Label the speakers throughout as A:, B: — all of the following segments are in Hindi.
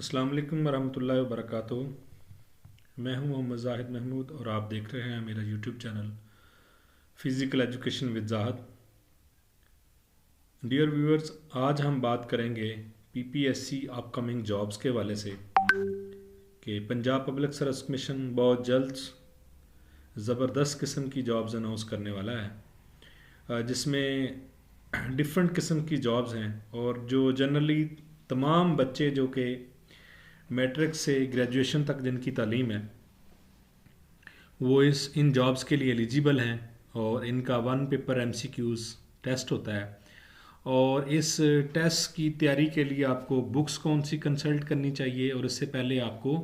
A: अस्सलाम वालेकुम वरहमतुल्लाहि वबरकातुहू। मैं हूं मोहम्मद जाहिद महमूद और आप देख रहे हैं मेरा YouTube channel physical education with Zahid. Dear viewers, आज हम बात करेंगे पीपीएससी अपकमिंग जॉब्स के हवाले से कि पंजाब पब्लिक सर्विस कमीशन बहुत जल्द ज़बरदस्त किस्म की जॉब्स अनाउंस करने वाला है, जिसमें डिफरेंट किस्म की जॉब्स हैं और जो जनरली तमाम बच्चे जो कि मैट्रिक से ग्रेजुएशन तक जिनकी तालीम है वो इन जॉब्स के लिए एलिजिबल हैं। और इनका वन पेपर एमसीक्यूज़ टेस्ट होता है और इस टेस्ट की तैयारी के लिए आपको बुक्स कौन सी कंसल्ट करनी चाहिए और इससे पहले आपको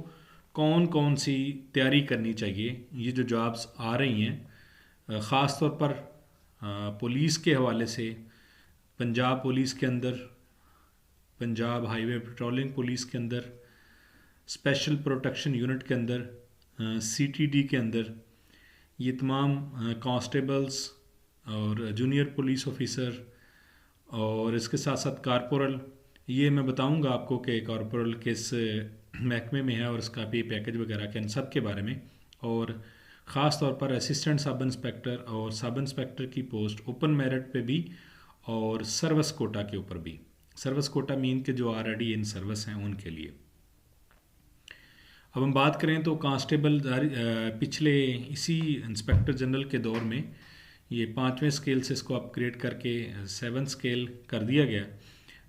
A: कौन कौन सी तैयारी करनी चाहिए, ये जो जॉब्स आ रही हैं ख़ास तौर पर पुलिस के हवाले से, पंजाब पुलिस के अंदर, पंजाब हाईवे पेट्रोलिंग पुलिस के अंदर, स्पेशल प्रोटेक्शन यूनिट के अंदर, सीटीडी के अंदर, ये तमाम कांस्टेबल्स और जूनियर पुलिस ऑफिसर और इसके साथ साथ कारपोरल, ये मैं बताऊंगा आपको कि कारपोरल किस महकमे में है और इसका पे पैकेज वगैरह के इन सब के बारे में। और ख़ास तौर पर असिस्टेंट सब इंस्पेक्टर और सब इंस्पेक्टर की पोस्ट ओपन मेरिट पे भी और सर्विस कोटा के ऊपर भी। सर्विस कोटा मीन के जो ऑलरेडी इन सर्विस हैं उनके लिए। अब हम बात करें तो कांस्टेबल पिछले इसी इंस्पेक्टर जनरल के दौर में ये 5वें स्केल से इसको अपग्रेड करके 7th स्केल कर दिया गया।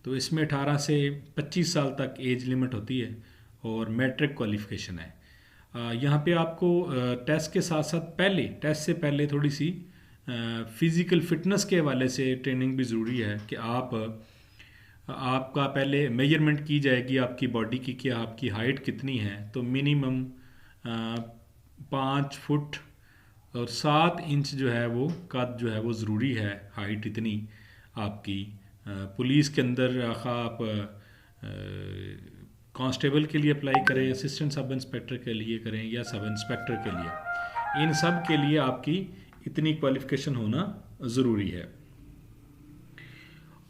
A: तो इसमें 18 से 25 साल तक एज लिमिट होती है और मैट्रिक क्वालिफिकेशन है। यहाँ पे आपको टेस्ट के साथ साथ टेस्ट से पहले थोड़ी सी फिज़िकल फिटनेस के हवाले से ट्रेनिंग भी ज़रूरी है कि आपका पहले मेजरमेंट की जाएगी आपकी बॉडी की कि आपकी हाइट कितनी है। तो मिनिमम 5 फुट और 7 इंच जो है वो कद जो है वो ज़रूरी है, हाइट इतनी आपकी। पुलिस के अंदर आप कांस्टेबल के लिए अप्लाई करें, असिस्टेंट सब इंस्पेक्टर के लिए करें या सब इंस्पेक्टर के लिए, इन सब के लिए आपकी इतनी क्वालिफ़िकेशन होना ज़रूरी है।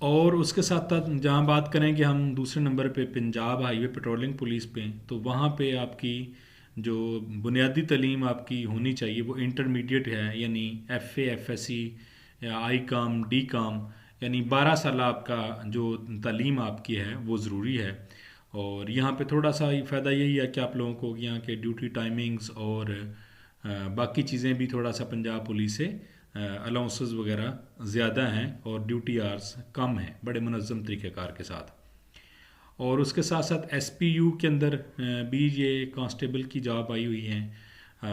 A: और उसके साथ साथ जहाँ बात करें कि हम दूसरे नंबर पे पंजाब हाईवे पेट्रोलिंग पुलिस पे, तो वहाँ पे आपकी जो बुनियादी तालीम आपकी होनी चाहिए वो इंटरमीडिएट है, यानी एफ़ए एफएससी या आई काम डी काम, यानी 12 साल आपका जो तालीम आपकी है वो ज़रूरी है। और यहाँ पे थोड़ा सा फ़ायदा यही है कि आप लोगों को यहाँ के ड्यूटी टाइमिंग्स और बाकी चीज़ें भी थोड़ा सा पंजाब पुलिस से अलाउंसेस वगैरह ज़्यादा हैं और ड्यूटी आवर्स कम हैं, बड़े मुनज़्ज़म तरीक़ेकार के साथ। और उसके साथ साथ एसपीयू के अंदर भी ये कांस्टेबल की जॉब आई हुई हैं,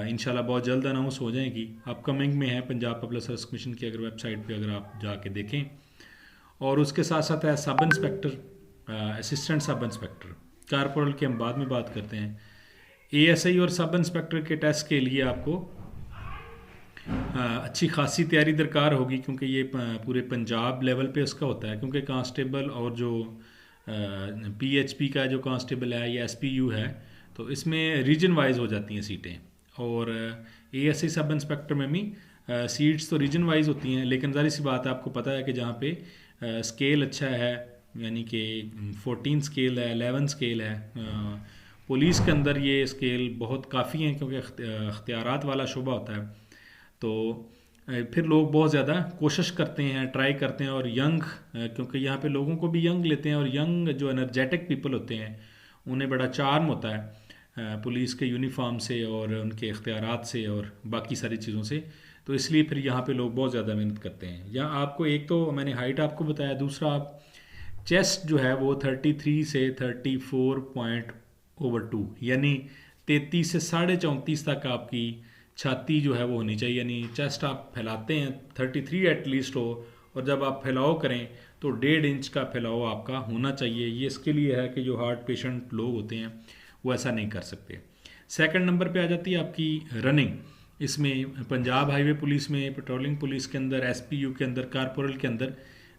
A: इंशाल्लाह बहुत जल्द अनाउंस हो जाएगी, अपकमिंग में है पंजाब पब्लिक सर्विस कमीशन की अगर वेबसाइट पे अगर आप जाके देखें। और उसके साथ साथ है sub inspector, assistant sub inspector, corporal की हम बाद में बात करते हैं। एएसआई और सब इंस्पेक्टर के टेस्ट के लिए आपको अच्छी खासी तैयारी दरकार होगी, क्योंकि ये पूरे पंजाब लेवल पे उसका होता है, क्योंकि कांस्टेबल और जो पीएचपी का जो कांस्टेबल है या एसपीयू है तो इसमें रीजन वाइज हो जाती हैं सीटें। और एएसआई सब इंस्पेक्टर में भी सीट्स तो रीजन वाइज होती हैं, लेकिन ज़ाहिर सी बात है आपको पता है कि जहाँ पे स्केल अच्छा है, यानी कि 14 स्केल है, 11 स्केल है, पुलिस के अंदर ये स्केल बहुत काफ़ी हैं क्योंकि अख्तियारात वाला शोबा होता है। तो फिर लोग बहुत ज़्यादा कोशिश करते हैं, ट्राई करते हैं। और यंग, क्योंकि यहाँ पे लोगों को भी यंग लेते हैं और यंग जो एनर्जेटिक पीपल होते हैं उन्हें बड़ा चार्म होता है पुलिस के यूनिफॉर्म से और उनके इख्तियारात से और बाकी सारी चीज़ों से। तो इसलिए फिर यहाँ पे लोग बहुत ज़्यादा मेहनत करते हैं। यहाँ आपको एक तो मैंने हाइट आपको बताया, दूसरा आप चेस्ट जो है वो 33 से 34.2 यानी 33 से 34.5 तक आपकी छाती जो है वो होनी चाहिए, यानी चेस्ट आप फैलाते हैं 33 एटलीस्ट हो, और जब आप फैलाव करें तो 1.5 इंच का फैलाव आपका होना चाहिए। ये इसके लिए है कि जो हार्ट पेशेंट लोग होते हैं वो ऐसा नहीं कर सकते। सेकंड नंबर पे आ जाती है आपकी रनिंग। इसमें पंजाब हाईवे पुलिस में, पेट्रोलिंग पुलिस के अंदर, एसपीयू के अंदर, कारपोरल के अंदर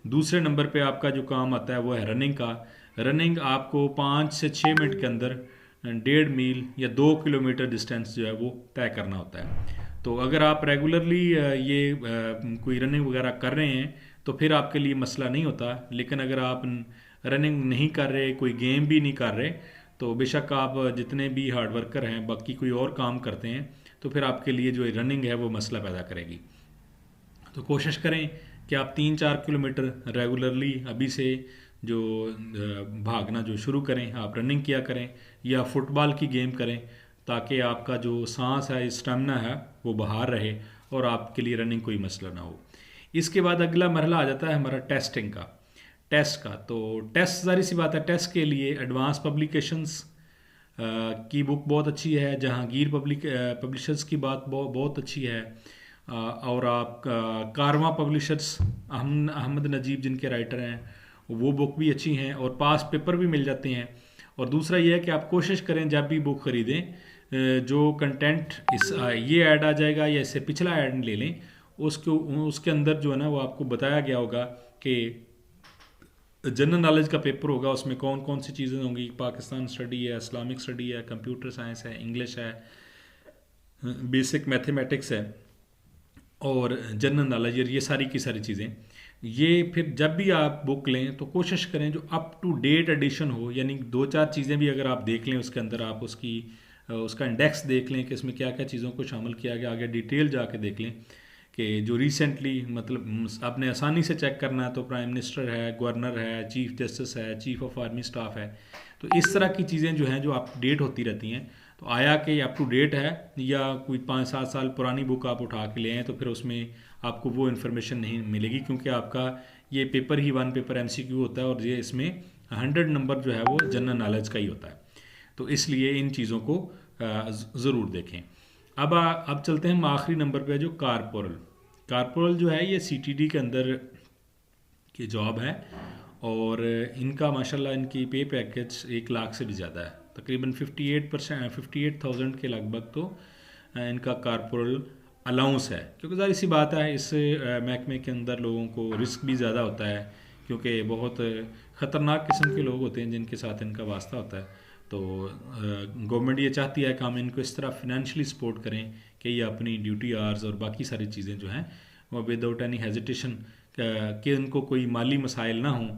A: दूसरे नंबर पे आपका जो काम आता है वो है रनिंग का। रनिंग आपको 5 से 6 मिनट के अंदर 1.5 मील या 2 किलोमीटर डिस्टेंस जो है वो तय करना होता है। तो अगर आप रेगुलरली ये कोई रनिंग वगैरह कर रहे हैं तो फिर आपके लिए मसला नहीं होता। लेकिन अगर आप रनिंग नहीं कर रहे, कोई गेम भी नहीं कर रहे, तो बेशक आप जितने भी हार्ड वर्कर हैं, बाकी कोई और काम करते हैं, तो फिर आपके लिए जो रनिंग है वो मसला पैदा करेगी। तो कोशिश करें कि आप 3-4 किलोमीटर रेगुलरली अभी से जो भागना जो शुरू करें, आप रनिंग किया करें या फुटबॉल की गेम करें, ताकि आपका जो सांस है, स्टेमिना है, वो बाहर रहे और आपके लिए रनिंग कोई मसला ना हो। इसके बाद अगला मरहला आ जाता है हमारा टेस्टिंग का, टेस्ट का। तो टेस्ट ज़ाहिर सी बात है, टेस्ट के लिए एडवांस पब्लिकेशंस की बुक बहुत अच्छी है, जहांगीर पब्लिशर्स की बात बहुत अच्छी है। और आप कारवां पब्लिशर्स, अहमद नजीब जिनके राइटर हैं, वो बुक भी अच्छी हैं और पास पेपर भी मिल जाते हैं। और दूसरा ये है कि आप कोशिश करें जब भी बुक ख़रीदें, जो कंटेंट इस ये ऐड आ जाएगा या इससे पिछला ऐड ले लें, उसके उसके अंदर जो है ना वो आपको बताया गया होगा कि जनरल नॉलेज का पेपर होगा, उसमें कौन कौन सी चीज़ें होंगी। पाकिस्तान स्टडी है, इस्लामिक स्टडी है, कंप्यूटर साइंस है, इंग्लिश है, बेसिक मैथमेटिक्स है और जनरल नॉलेज, ये सारी की सारी चीज़ें। ये फिर जब भी आप बुक लें तो कोशिश करें जो अप टू डेट एडिशन हो, यानी 2-4 चीज़ें भी अगर आप देख लें उसके अंदर, आप उसका इंडेक्स देख लें कि इसमें क्या क्या चीज़ों को शामिल किया गया, आगे डिटेल जाके देख लें कि जो रिसेंटली, मतलब आपने आसानी से चेक करना है तो प्राइम मिनिस्टर है, गवर्नर है, चीफ जस्टिस है, चीफ ऑफ आर्मी स्टाफ है। तो इस तरह की चीज़ें जो हैं जो अपडेट होती रहती हैं। तो आया कि अप टू डेट है या कोई 5-7 साल पुरानी बुक आप उठा के ले आएँ तो फिर उसमें आपको वो इन्फॉर्मेशन नहीं मिलेगी, क्योंकि आपका ये पेपर ही 1 पेपर MCQ होता है और ये इसमें 100 नंबर जो है वो जनरल नॉलेज का ही होता है। तो इसलिए इन चीज़ों को ज़रूर देखें। अब चलते हैं हम आखिरी नंबर पे, जो कारपोरल जो है ये CTD के अंदर की जॉब है और इनका माशाल्लाह इनकी पे पैकेज 1 लाख से भी ज़्यादा है, तकरीबन 58,000 के लगभग। तो इनका कारपोरल अलाउंस है, क्योंकि ज़ाहिर सी बात है इस महकमे के अंदर लोगों को रिस्क भी ज़्यादा होता है, क्योंकि बहुत ख़तरनाक किस्म के लोग होते हैं जिनके साथ इनका वास्ता होता है। तो गवर्नमेंट ये चाहती है कि हम इनको इस तरह फिनेंशियली सपोर्ट करें कि ये अपनी ड्यूटी आवर्स और बाकी सारी चीज़ें जो हैं वो विदाउट एनी हेजिटेशन, कि उनको कोई माली मसाइल ना हों,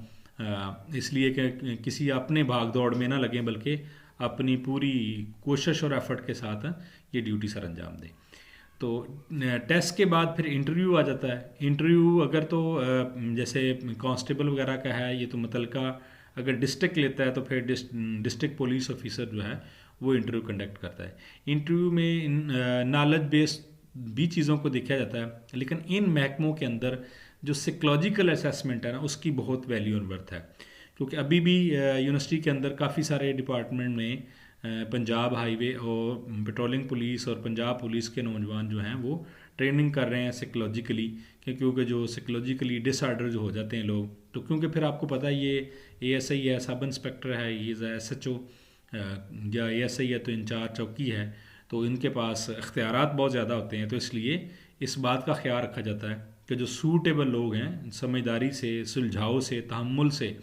A: इसलिए कि किसी अपने भाग दौड़ में ना लगें, बल्कि अपनी पूरी कोशिश और एफर्ट के साथ ये ड्यूटी सर अंजाम दें। तो टेस्ट के बाद फिर इंटरव्यू आ जाता है। इंटरव्यू अगर तो जैसे कांस्टेबल वगैरह का है, ये तो मुतलका अगर डिस्ट्रिक्ट लेता है तो फिर डिस्ट्रिक्ट पुलिस ऑफिसर जो है वो इंटरव्यू कंडक्ट करता है। इंटरव्यू में नॉलेज बेस्ड भी चीज़ों को देखा जाता है, लेकिन इन महकमों के अंदर जो साइकोलॉजिकल असेसमेंट है ना, उसकी बहुत वैल्यू और वर्थ है, क्योंकि अभी भी यूनिवर्सिटी के अंदर काफ़ी सारे डिपार्टमेंट में पंजाब हाईवे और पेट्रोलिंग पुलिस और पंजाब पुलिस के नौजवान जो हैं वो ट्रेनिंग कर रहे हैं साइकोलॉजिकली, क्योंकि जो साइकोलॉजिकली डिसऑर्डर जो हो जाते हैं लोग, तो क्योंकि फिर आपको पता है ये ASI है, सब इंस्पेक्टर है, ये SHO या ASI है तो इंचार्ज चौकी है, तो इनके पास इख्तियारात बहुत ज़्यादा होते हैं। तो इसलिए इस बात का ख्याल रखा जाता है कि जो सूटेबल लोग हैं, समझदारी से, सुलझाव से, तहम्मुल से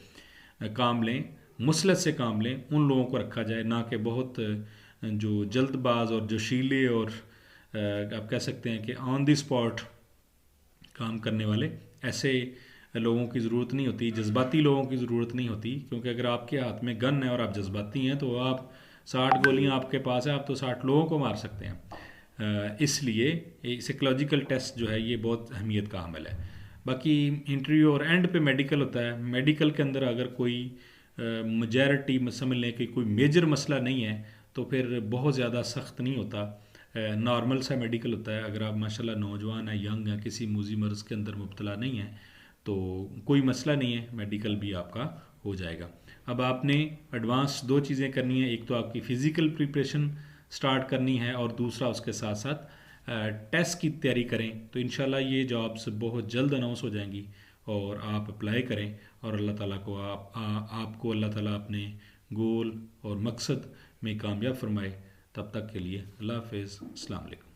A: काम लें, मुसलत से काम लें, उन लोगों को रखा जाए, ना कि बहुत जो जल्दबाज और जोशीले और आप कह सकते हैं कि ऑन द स्पॉट काम करने वाले, ऐसे लोगों की ज़रूरत नहीं होती, जज्बाती लोगों की ज़रूरत नहीं होती। क्योंकि अगर आपके हाथ में गन है और आप जज्बाती हैं तो आप 60 गोलियां आपके पास है, आप तो 60 लोगों को मार सकते हैं। इसलिए साइकोलॉजिकल टेस्ट जो है ये बहुत अहमियत का अमल है। बाकी इंटरव्यू और एंड पे मेडिकल होता है। मेडिकल के अंदर अगर कोई मेजॉरिटी समझ लें कि कोई मेजर मसला नहीं है तो फिर बहुत ज़्यादा सख्त नहीं होता, नॉर्मल सा मेडिकल होता है। अगर आप माशाल्लाह नौजवान हैं, यंग हैं, किसी मूजी मर्ज़ के अंदर मुब्तला नहीं है तो कोई मसला नहीं है, मेडिकल भी आपका हो जाएगा। अब आपने एडवांस 2 चीज़ें करनी है, एक तो आपकी फ़िज़िकल प्रिपरेशन स्टार्ट करनी है और दूसरा उसके साथ साथ टेस्ट की तैयारी करें। तो इंशाल्लाह ये जॉब्स बहुत जल्द अनाउंस हो जाएंगी और आप अप्लाई करें और अल्लाह ताला को आपको अल्लाह ताला अपने गोल और मकसद में कामयाब फरमाए। तब तक के लिए अल्लाह हाफ़िज़, अस्सलाम वालेकुम।